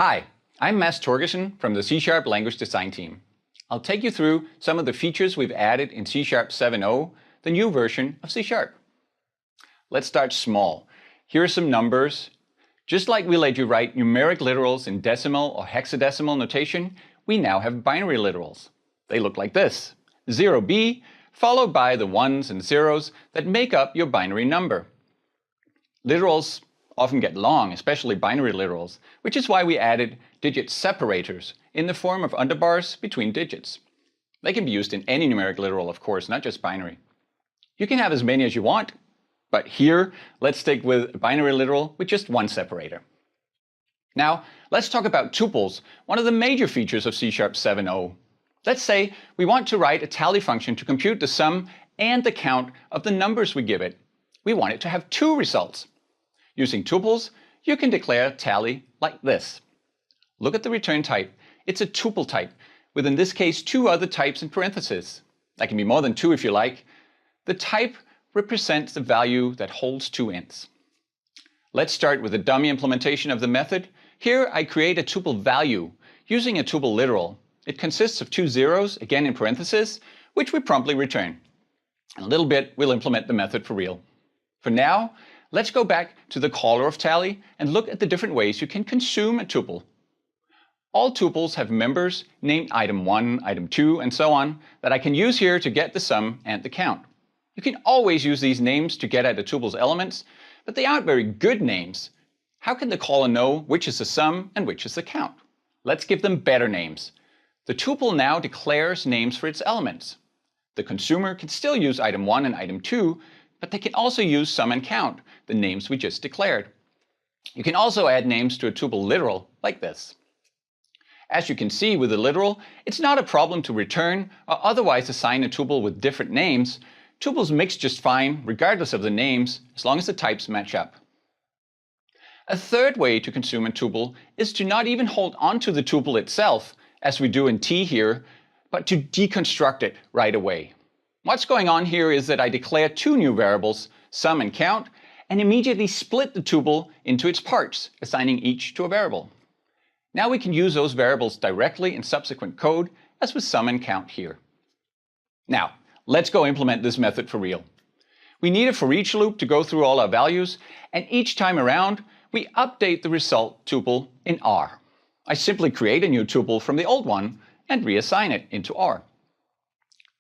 Hi, I'm Mads Torgersen from the C# Language Design team. I'll take you through some of the features we've added in C# 7.0, the new version of C#. Let's start small. Here are some numbers. Just like we let you write numeric literals in decimal or hexadecimal notation, we now have binary literals. They look like this: 0b followed by the ones and zeros that make up your binary number. Literals often get long, especially binary literals, which is why we added digit separators in the form of underbars between digits. They can be used in any numeric literal, of course, not just binary. You can have as many as you want, but here, let's stick with a binary literal with just one separator. Now, let's talk about tuples, one of the major features of C# 7.0. Let's say we want to write a tally function to compute the sum and the count of the numbers we give it. We want it to have two results. Using tuples, you can declare tally like this. Look at the return type. It's a tuple type, with in this case two other types in parentheses. That can be more than two if you like. The type represents the value that holds two ints. Let's start with a dummy implementation of the method. Here I create a tuple value using a tuple literal. It consists of two zeros, again in parentheses, which we promptly return. In a little bit, we'll implement the method for real. For now, let's go back to the caller of tally and look at the different ways you can consume a tuple. All tuples have members named item 1, item 2, and so on that I can use here to get the sum and the count. You can always use these names to get at a tuple's elements, but they aren't very good names. How can the caller know which is the sum and which is the count? Let's give them better names. The tuple now declares names for its elements. The consumer can still use item 1 and item 2, but they can also use sum and count, the names we just declared. You can also add names to a tuple literal like this. As you can see with the literal, it's not a problem to return or otherwise assign a tuple with different names. Tuples mix just fine, regardless of the names, as long as the types match up. A third way to consume a tuple is to not even hold onto the tuple itself, as we do in T here, but to deconstruct it right away. What's going on here is that I declare two new variables, sum and count, and immediately split the tuple into its parts, assigning each to a variable. Now we can use those variables directly in subsequent code, as with sum and count here. Now, let's go implement this method for real. We need a for each loop to go through all our values, and each time around, we update the result tuple in R. I simply create a new tuple from the old one and reassign it into R.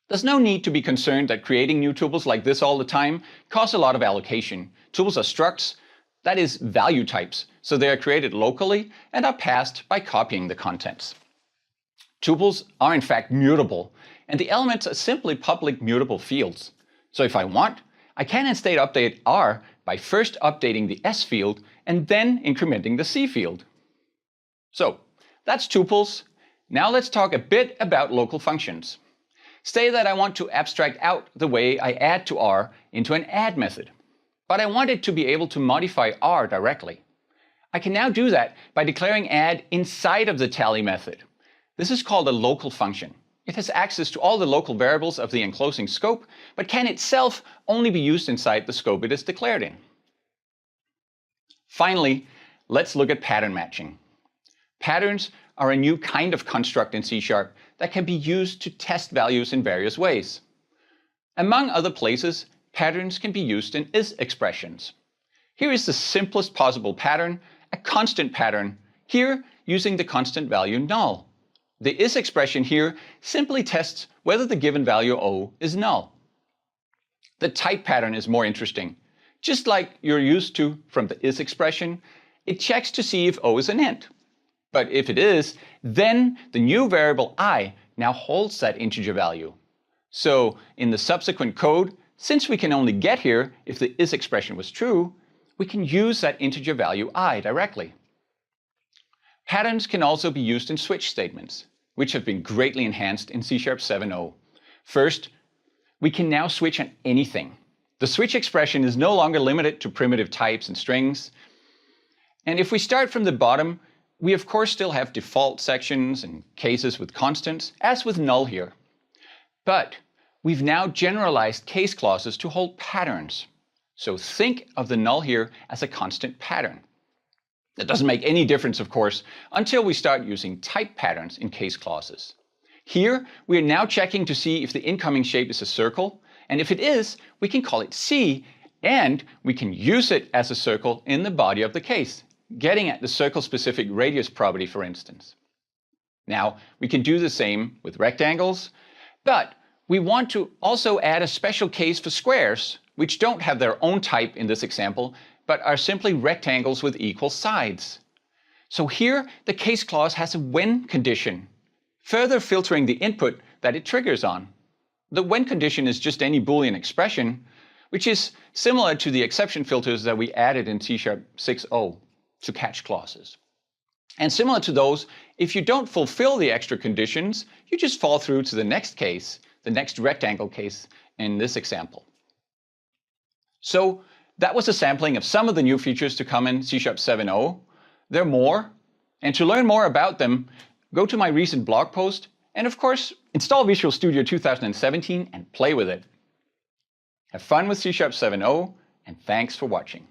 There's no need to be concerned that creating new tuples like this all the time costs a lot of allocation. Tuples are structs, that is value types, so they are created locally and are passed by copying the contents. Tuples are in fact mutable, and the elements are simply public mutable fields. So if I want, I can instead update R by first updating the S field and then incrementing the C field. So that's tuples. Now let's talk a bit about local functions. Say that I want to abstract out the way I add to R into an add method, but I want it to be able to modify R directly. I can now do that by declaring add inside of the tally method. This is called a local function. It has access to all the local variables of the enclosing scope, but can itself only be used inside the scope it is declared in. Finally, let's look at pattern matching. Patterns are a new kind of construct in C# that can be used to test values in various ways. Among other places, patterns can be used in is expressions. Here is the simplest possible pattern, a constant pattern, here using the constant value null. The is expression here simply tests whether the given value O is null. The type pattern is more interesting. Just like you're used to from the is expression, it checks to see if O is an int. But if it is, then the new variable I now holds that integer value. So in the subsequent code, since we can only get here if the is expression was true, we can use that integer value I directly. Patterns can also be used in switch statements, which have been greatly enhanced in C# 7.0. First, we can now switch on anything. The switch expression is no longer limited to primitive types and strings. And if we start from the bottom, we of course still have default sections and cases with constants, as with null here. But we've now generalized case clauses to hold patterns. So think of the null here as a constant pattern. That doesn't make any difference, of course, until we start using type patterns in case clauses. Here, we are now checking to see if the incoming shape is a circle, and if it is, we can call it C, and we can use it as a circle in the body of the case, getting at the circle-specific radius property, for instance. Now, we can do the same with rectangles, but we want to also add a special case for squares, which don't have their own type in this example, but are simply rectangles with equal sides. So here, the case clause has a when condition, further filtering the input that it triggers on. The when condition is just any Boolean expression, which is similar to the exception filters that we added in C# 6.0 to catch clauses. And similar to those, if you don't fulfill the extra conditions, you just fall through to the next case, the next rectangle case in this example. So that was a sampling of some of the new features to come in C# 7.0. There are more, and to learn more about them, go to my recent blog post, and of course, install Visual Studio 2017 and play with it. Have fun with C# 7.0, and thanks for watching.